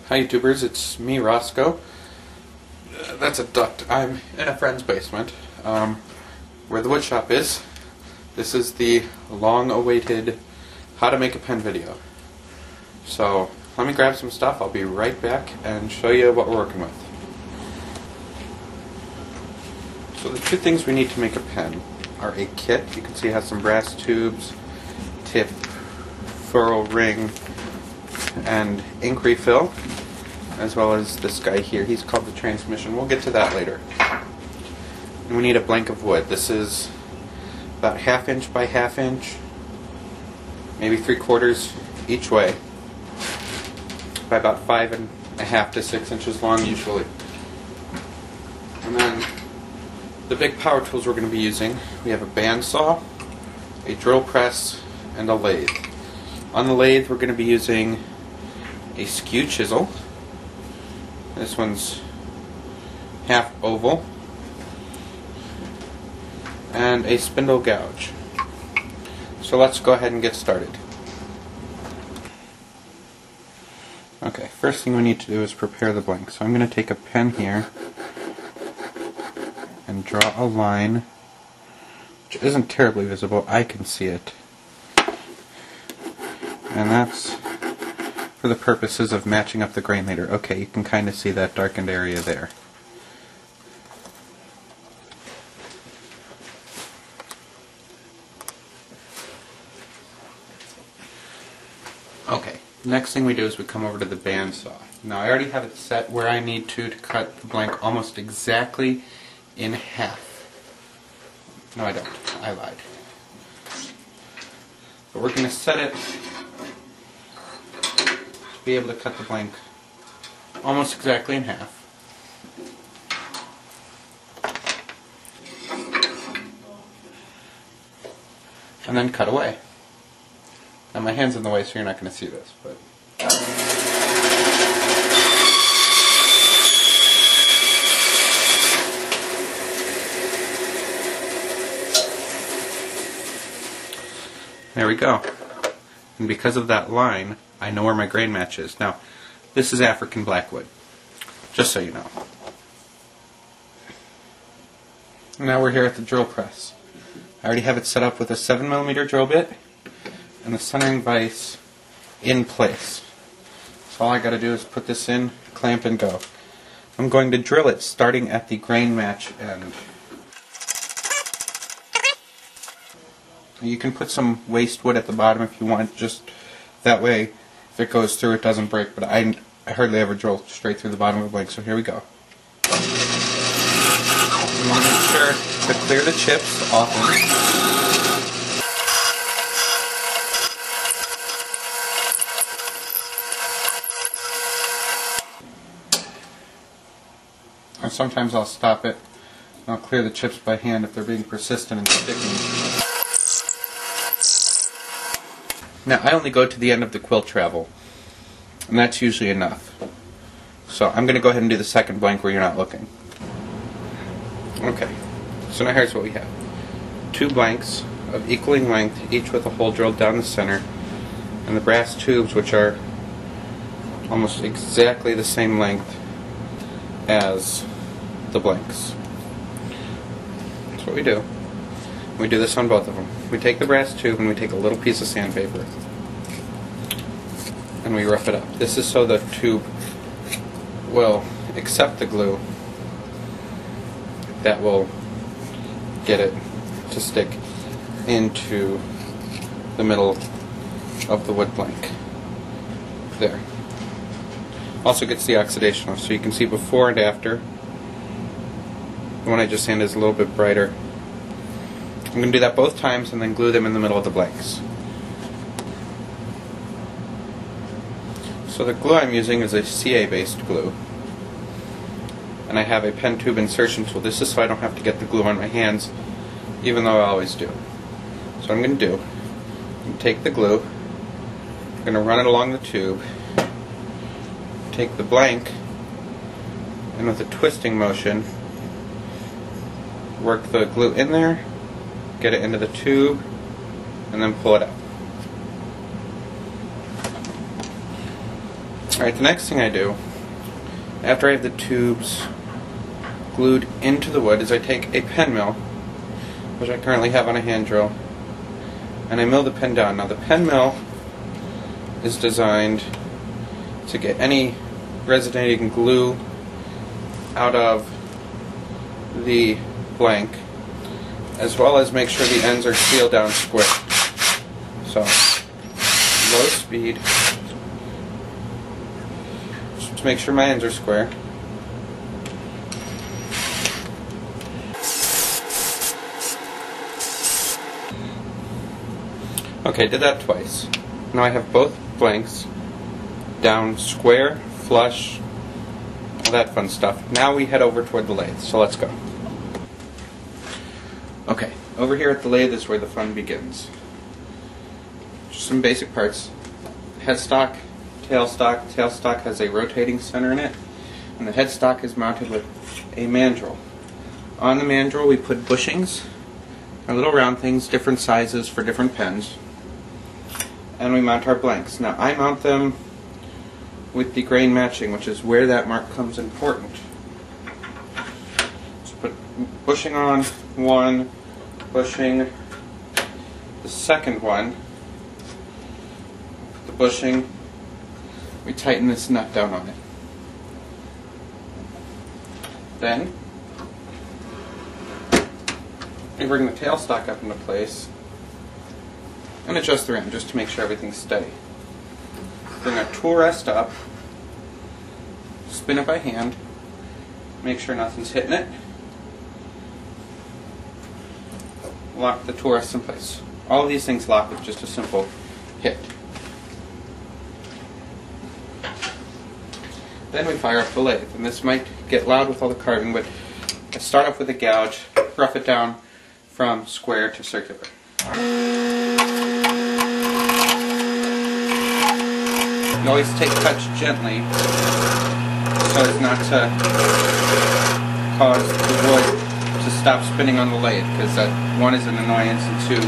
Hi YouTubers, it's me, Roscoe. That's a duct. I'm in a friend's basement, where the wood shop is. This is the long-awaited how to make a pen video. So, let me grab some stuff, I'll be right back and show you what we're working with. So the two things we need to make a pen are a kit. You can see it has some brass tubes, tip, ferrule ring, and ink refill, as well as this guy here. He's called the transmission. We'll get to that later. And we need a blank of wood. This is about 1/2 inch by 1/2 inch, maybe 3/4 each way, by about 5.5 to 6 inches long usually. And then the big power tools we're going to be using, we have a bandsaw, a drill press, and a lathe. On the lathe we're going to be using a skew chisel. This one's half oval, and a spindle gouge. So let's go ahead and get started. Okay, first thing we need to do is prepare the blank. So I'm going to take a pen here and draw a line, which isn't terribly visible. I can see it. And that's for the purposes of matching up the grain later. Okay, you can kind of see that darkened area there. Okay, next thing we do is we come over to the bandsaw. Now I already have it set where I need to cut the blank almost exactly in half. No, I don't. I lied. But we're going to set it to be able to cut the blank almost exactly in half. And then cut away. Now my hand's in the way, so you're not going to see this, but there we go. And because of that line, I know where my grain match is. Now, this is African Blackwood, just so you know. Now we're here at the drill press. I already have it set up with a 7mm drill bit and the centering vise in place. So all I gotta do is put this in, clamp, and go. I'm going to drill it starting at the grain match end. You can put some waste wood at the bottom if you want, just that way if it goes through it doesn't break, but I hardly ever drill straight through the bottom of the blank, so here we go. You want to make sure to clear the chips often. Or sometimes I'll stop it and I'll clear the chips by hand if they're being persistent and sticking. Now, I only go to the end of the quill travel, and that's usually enough. So I'm going to go ahead and do the second blank where you're not looking. Okay, so now here's what we have. 2 blanks of equaling length, each with a hole drilled down the center, and the brass tubes, which are almost exactly the same length as the blanks. That's what we do. We do this on both of them. We take the brass tube and we take a little piece of sandpaper and we rough it up. This is so the tube will accept the glue that will get it to stick into the middle of the wood blank. There. Also gets the oxidation off, so you can see before and after. The one I just sanded is a little bit brighter. I'm going to do that both times and then glue them in the middle of the blanks. So the glue I'm using is a CA based glue. And I have a pen tube insertion tool. This is so I don't have to get the glue on my hands, even though I always do. So what I'm going to do, I'm going to take the glue, I'm going to run it along the tube, take the blank, and with a twisting motion, work the glue in there, get it into the tube, and then pull it out. Alright, the next thing I do, after I have the tubes glued into the wood, is I take a pen mill, which I currently have on a hand drill, and I mill the pen down. Now the pen mill is designed to get any resonating glue out of the blank, as well as make sure the ends are sealed down square. So, low speed, just to make sure my ends are square. Okay, did that twice. Now I have both blanks down square, flush, all that fun stuff. Now we head over toward the lathe, so let's go. Okay, over here at the lathe is where the fun begins. Just some basic parts. Headstock, tailstock. Tailstock has a rotating center in it, and the headstock is mounted with a mandrel. On the mandrel we put bushings, our little round things, different sizes for different pens, and we mount our blanks. Now I mount them with the grain matching, which is where that mark comes important. So put bushing on one, bushing the second one, put the bushing, we tighten this nut down on it. Then we bring the tailstock up into place and adjust the rim just to make sure everything's steady. Bring our tool rest up, spin it by hand, make sure nothing's hitting it, lock the tool rest in place. All of these things lock with just a simple hit. Then we fire up the lathe, and this might get loud with all the carving, but I start off with a gouge, rough it down from square to circular. You always take touch gently so as not to cause the wood to stop spinning on the lathe, because that, one, is an annoyance, and two,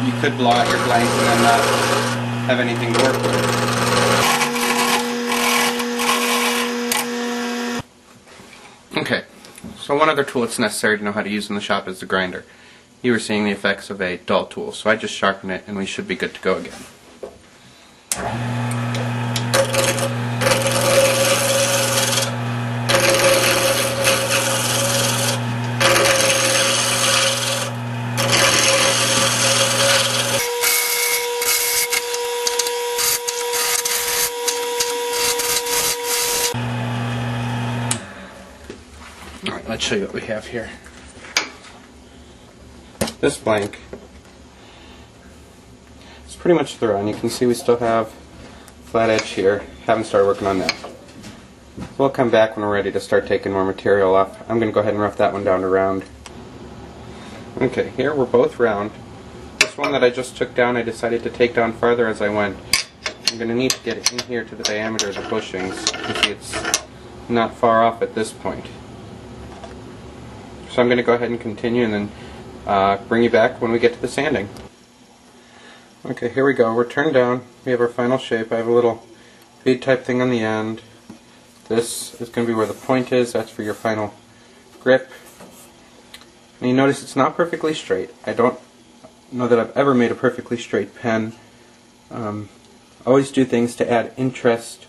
you could blow out your blank and then not have anything to work with. Okay, so one other tool that's necessary to know how to use in the shop is the grinder. You were seeing the effects of a dull tool, so I just sharpen it and we should be good to go again. Alright, let's show you what we have here. This blank is pretty much through, and you can see we still have flat edge here. Haven't started working on that. We'll come back when we're ready to start taking more material off. I'm going to go ahead and rough that one down to round. Okay, here we're both round. This one that I just took down, I decided to take down farther as I went. I'm going to need to get it in here to the diameter of the bushings. You can see it's not far off at this point. So I'm going to go ahead and continue and then bring you back when we get to the sanding. Okay, here we go. We're turned down. We have our final shape. I have a little bead type thing on the end. This is going to be where the point is. That's for your final grip. And you notice it's not perfectly straight. I don't know that I've ever made a perfectly straight pen. Always do things to add interest.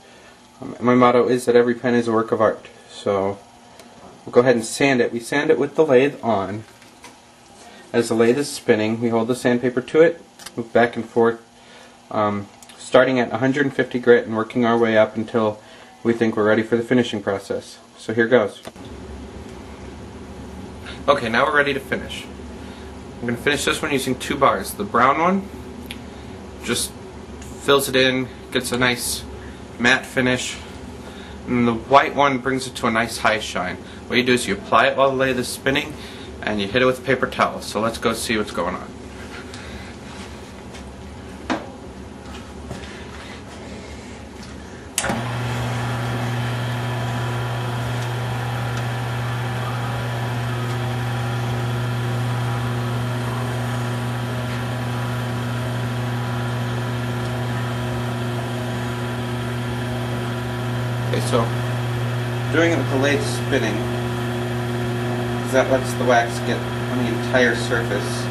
My motto is that every pen is a work of art. So we'll go ahead and sand it. We sand it with the lathe on. As the lathe is spinning, we hold the sandpaper to it, move back and forth, starting at 150 grit and working our way up until we think we're ready for the finishing process. So here goes. Okay, now we're ready to finish. I'm going to finish this one using two bars. The brown one just fills it in, gets a nice matte finish, and the white one brings it to a nice high shine. What you do is you apply it while the lathe is spinning, and you hit it with a paper towel. So let's go see what's going on. Okay, so doing it with the lathe spinning, because that lets the wax get on the entire surface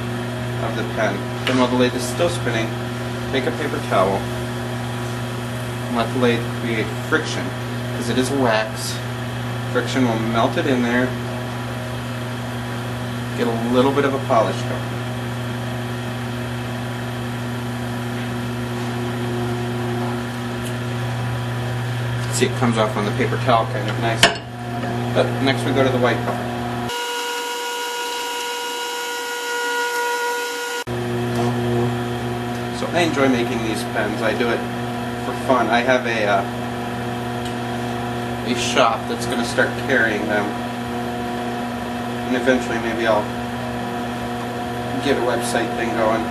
of the pen. Then while the lathe is still spinning, take a paper towel and let the lathe create friction, because it is a wax. Friction will melt it in there, get a little bit of a polish going. See, it comes off on the paper towel kind of nice. But next we go to the white part. So I enjoy making these pens. I do it for fun. I have a shop that's going to start carrying them, and eventually maybe I'll get a website thing going.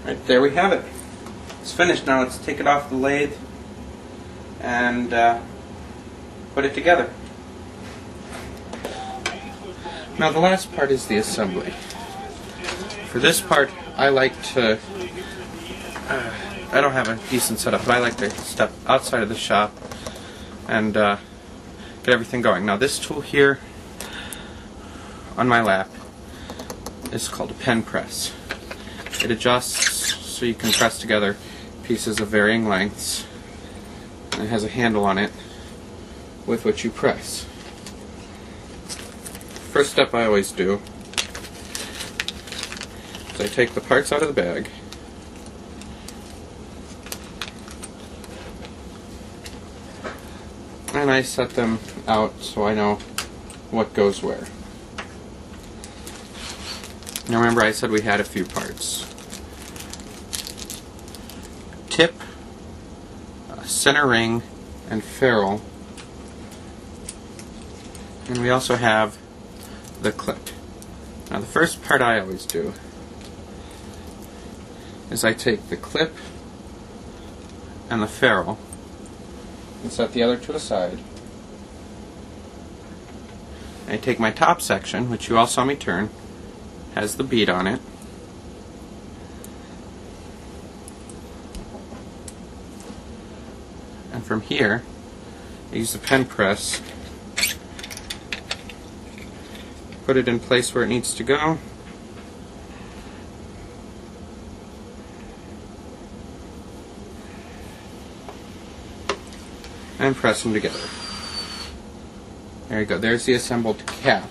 Right, there we have it. It's finished now. Let's take it off the lathe and put it together. Now the last part is the assembly. For this part, I like to, I don't have a decent setup, but I like to step outside of the shop and get everything going. Now this tool here on my lap is called a pen press. It adjusts so you can press together pieces of varying lengths, and it has a handle on it with which you press. First step I always do is I take the parts out of the bag, and I set them out so I know what goes where. Now remember, I said we had a few parts. Tip, center ring, and ferrule. And we also have the clip. Now the first part I always do is I take the clip and the ferrule and set the other to the side. I take my top section, which you all saw me turn, has the bead on it. And from here, I use the pen press, put it in place where it needs to go, and press them together. There you go, there's the assembled cap.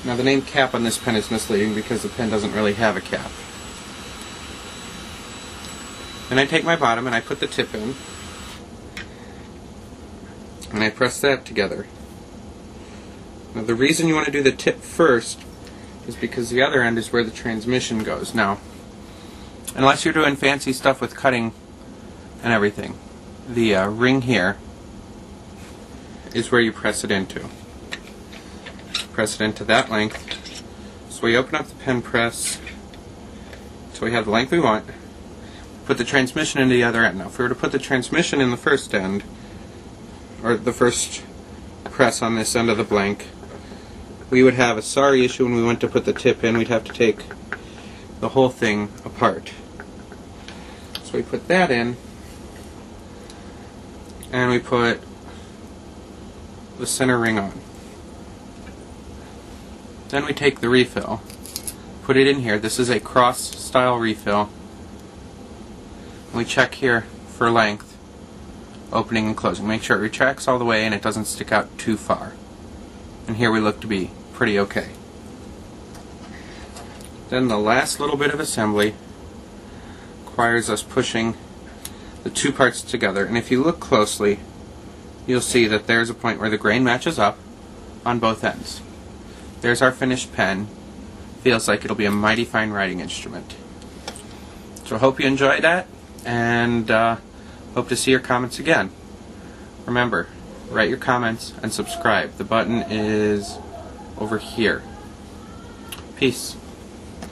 Now the name cap on this pen is misleading because the pen doesn't really have a cap. Then I take my bottom and I put the tip in, and I press that together. Now the reason you want to do the tip first is because the other end is where the transmission goes. Now, unless you're doing fancy stuff with cutting and everything, the ring here is where you press it into. Press it into that length. So we open up the pen press so we have the length we want. Put the transmission into the other end. Now if we were to put the transmission in the first end, or the first press on this end of the blank, we would have a sorry issue when we went to put the tip in. We'd have to take the whole thing apart. So we put that in, and we put the center ring on. Then we take the refill, put it in here. This is a cross style refill. We check here for length, opening and closing. Make sure it retracts all the way and it doesn't stick out too far. And here we look to be pretty okay. Then the last little bit of assembly requires us pushing the two parts together. And if you look closely, you'll see that there's a point where the grain matches up on both ends. There's our finished pen. Feels like it'll be a mighty fine writing instrument. So I hope you enjoyed that, and hope to see your comments again. Remember, write your comments and subscribe. The button is over here. Peace.